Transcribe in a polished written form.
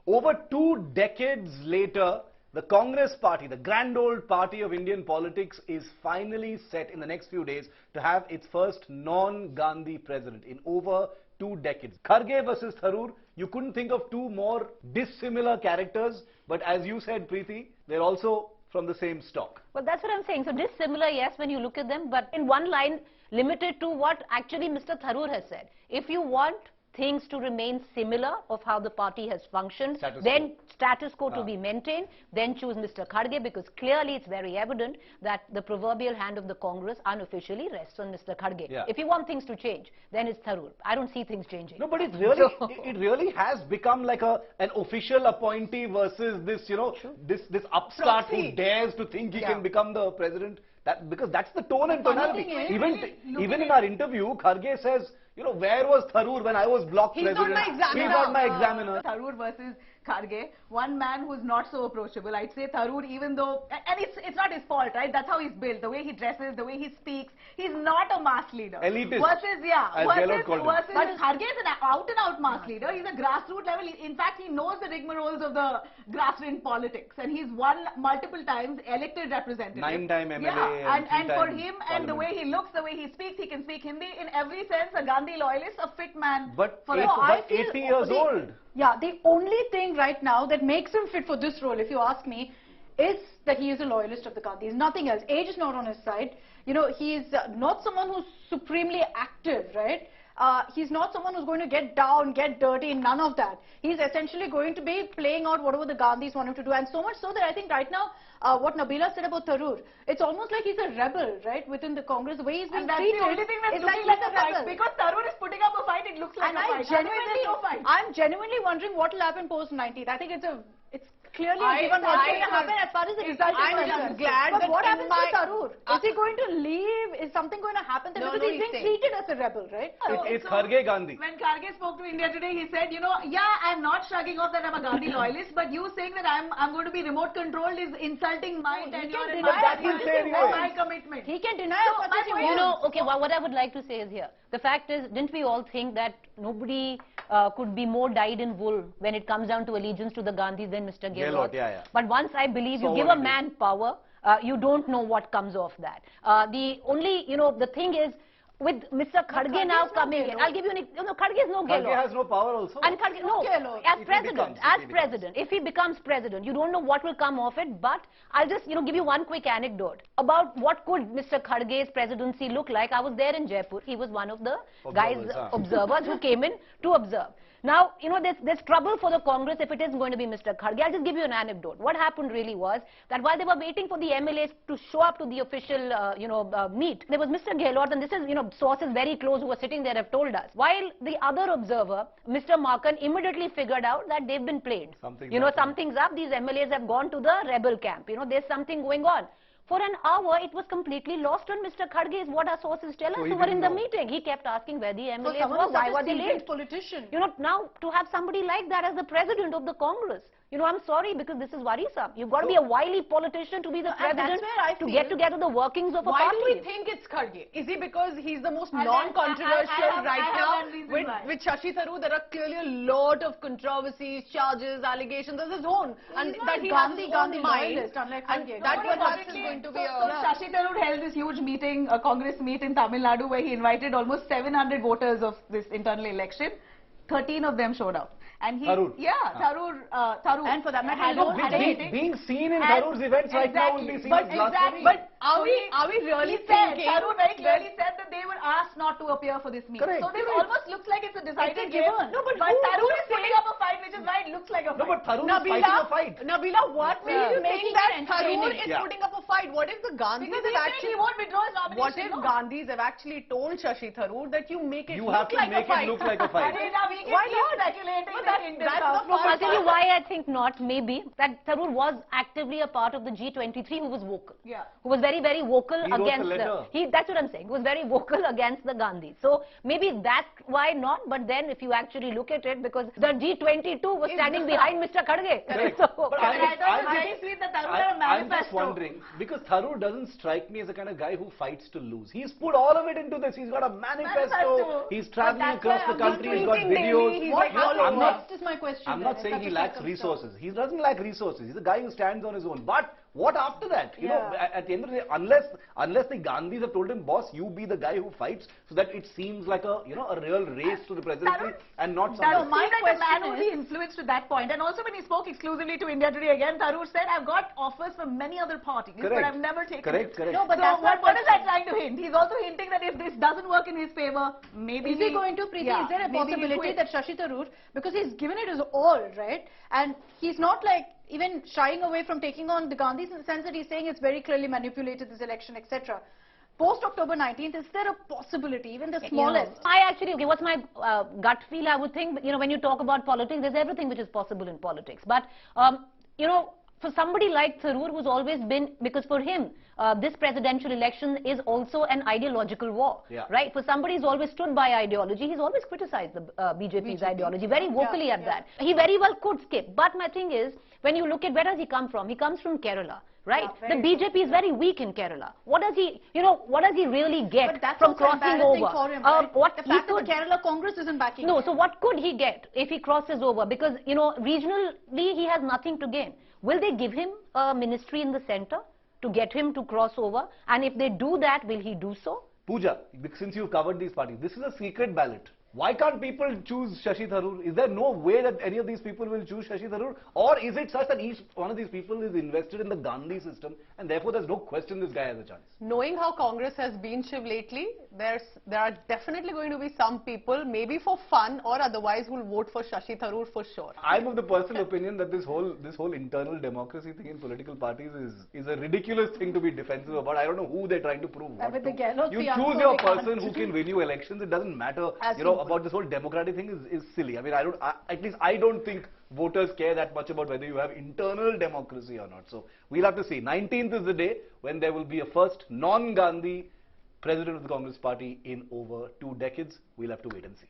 Over 2 decades later, the Congress party, the grand old party of Indian politics, is finally set in the next few days to have its first non-Gandhi president in over 2 decades. Kharge versus Tharoor, you couldn't think of two more dissimilar characters, but as you said, Preeti, they're also from the same stock. Well, that's what I'm saying. So dissimilar, yes, when you look at them, but in one line, limited to what actually Mr. Tharoor has said. If you want things to remain similar of how the party has functioned, then status quo to be maintained, then choose Mr. Kharge, because clearly it's very evident that the proverbial hand of the Congress unofficially rests on Mr. Kharge. Yeah. If you want things to change, then it's Tharoor. I don't see things changing. No, but it really has become like an official appointee versus this, you know, this upstart who dares to think he can become the president. Because that's the tone and tonality. Even in our interview, Kharge says, you know, where was Tharoor when I was block president? He's not my examiner. Tharoor versus Kharge, one man who's not so approachable. I'd say Tharoor, even though, and it's not his fault, right? That's how he's built. The way he dresses, the way he speaks, he's not a mass leader. Elitist. But Kharge is an out-and-out mass leader. He's a grassroots level. In fact, he knows the rigmaroles of the grassroots politics, and he's won multiple times, elected representative. 9-time MLA. Yeah, and for him, and the way he looks, the way he speaks, he can speak Hindi. In every sense, a Gandhi loyalist, a fit man. But 80 years old. Yeah, the only thing right now that makes him fit for this role, if you ask me, is that he is a loyalist of the Gandhis. Nothing else. Age is not on his side. You know, he's not someone who's supremely active, right? He's not someone who's going to get down, get dirty, none of that. He's essentially going to be playing out whatever the Gandhis want him to do. And so much so that I think right now, what Nabila said about Tharoor, it's almost like he's a rebel, right, within the Congress. The way he's being treated, the only thing that's looking like a fight. Because Tharoor is putting up a fight, it looks like a fight. I'm genuinely wondering what will happen post 19th. I think it's clearly given what's going to happen as far as the result is concerned. I'm just glad but what happens to Tharoor? Is he going to leave? Is something going to happen? Because he's being treated as a rebel, right? It's Kharge Gandhi. When Kharge spoke to India Today, he said, you know, yeah, I'm not shrugging off that I'm a Gandhi loyalist, but you saying that I'm going to be remote controlled is insulting my tenure and my commitment. He can deny as much as he wants. You know, okay, what I would like to say is here. The fact is, didn't we all think that nobody could be more dyed in wool when it comes down to allegiance to the Gandhis than Mr. Gehlot? But once I believe you give a man power, you don't know what comes off that. The only, you know, the thing is, with Mr. Kharge now coming in, I'll give you an, Kharge is no Gehlot. Kharge has no power also. And Kharge, no, as president, if he becomes president, you don't know what will come of it, but I'll just, give you one quick anecdote about what could Mr. Kharge's presidency look like. I was there in Jaipur. He was one of the observers who came in to observe. Now, there's trouble for the Congress if it isn't going to be Mr. Kharge. I'll just give you an anecdote. What happened really was that while they were waiting for the MLAs to show up to the official, meet, there was Mr. Gehlot, and this is, sources very close who were sitting there have told us. While the other observer, Mr. Markan, immediately figured out that they've been played. Something's up. These MLAs have gone to the rebel camp. There's something going on. For an hour, it was completely lost on Mr. Kharge, is what our sources tell us who were in the meeting. He kept asking where the MLAs were, why were they late? Politician. Now to have somebody like that as the president of the Congress, I'm sorry, because this is worrisome. You've got to be a wily politician to be the president, to get together the workings of a party. Why do we think it's Kharge? Is he because he's the most non-controversial right now? With Shashi Tharoor, there are clearly a lot of controversies, charges, allegations of his own. And that he has his own mind. And that perhaps is going to be a... Shashi Tharoor held this huge meeting, a Congress meet in Tamil Nadu, where he invited almost 700 voters of this internal election. 13 of them showed up. And he, Tharoor. Tharoor. And for that matter, being seen in Tharoor's events right now will be seen as blasphemy. But are we really thinking? Tharoor very clearly said that they were asked not to appear for this meeting. So this almost looks like it's a decided game. No, but Tharoor is putting up a fight, which is why it looks like a fight. No, but Tharoor is fighting a fight. Nabila, what makes you think that Tharoor is putting up a fight? What if the Gandhis have actually... He won't withdraw his nomination. What if Gandhis have actually told Shashi Tharoor that you make it look like a fight? You have to make it look like a fight. Why not? I'll tell you why I think not. Maybe that Tharoor was actively a part of the G23 who was vocal. Who was very, very vocal against that's what I'm saying. He was very vocal against the Gandhis. So maybe that's why not. But then if you actually look at it, because the G22 was standing behind behind Mr. Kharge. Correct. So, But I thought it was very sweet that Tharoor had a I'm just manifesto. wondering, because Tharoor doesn't strike me as the kind of guy who fights to lose. He's put all of it into this. He's got a manifesto. He's traveling across the country. He's got videos. What is my question? I'm not saying he lacks resources. He doesn't lack resources. He's a guy who stands on his own. But what after that? You know, at the end of the day, unless the Gandhis have told him, boss, you be the guy who fights, so that it seems like a a real race to the presidency and not something. Tharoor seemed like a man who he influenced to that point. And also when he spoke exclusively to India Today again, Tharoor said, I've got offers from many other parties, but I've never taken it. Correct. No, but so what is that trying to hint? He's also hinting that if this doesn't work in his favor, maybe is he going to, Preeti, is there a possibility that Shashi Tharoor, because he's given it his all, right? And he's not like even shying away from taking on the Gandhis in the sense that he's saying it's very clearly manipulated this election, etc. Post October 19th, is there a possibility, even the smallest? What's my gut feel? I would think, when you talk about politics, there's everything which is possible in politics. But, for somebody like Tharoor, who's always been, because for him, this presidential election is also an ideological war, right? For somebody who's always stood by ideology, he's always criticized the BJP's ideology, very vocally at that. He very well could skip. But my thing is, when you look at where does he come from? He comes from Kerala. Right, the BJP is very weak in Kerala. What does he, what does he really get from crossing over? For him, right? What the fact that the Kerala Congress isn't backing him. No, so what could he get if he crosses over? Because regionally he has nothing to gain. Will they give him a ministry in the centre to get him to cross over? And if they do that, will he do so? Pooja, since you've covered these parties, this is a secret ballot. Why can't people choose Shashi Tharoor? Is there no way that any of these people will choose Shashi Tharoor? Or is it such that each one of these people is invested in the Gandhi system and therefore there's no question this guy has a chance? Knowing how Congress has been, Shiv, lately, there are definitely going to be some people, maybe for fun or otherwise, who will vote for Shashi Tharoor for sure. I'm of the personal opinion that this whole internal democracy thing in political parties is a ridiculous thing to be defensive about. I don't know who they're trying to prove what to. You choose your person who can win you elections. It doesn't matter, about this whole democratic thing is silly. I mean, at least I don't think voters care that much about whether you have internal democracy or not. So we'll have to see. 19th is the day when there will be a first non-Gandhi president of the Congress party in over 2 decades. We'll have to wait and see.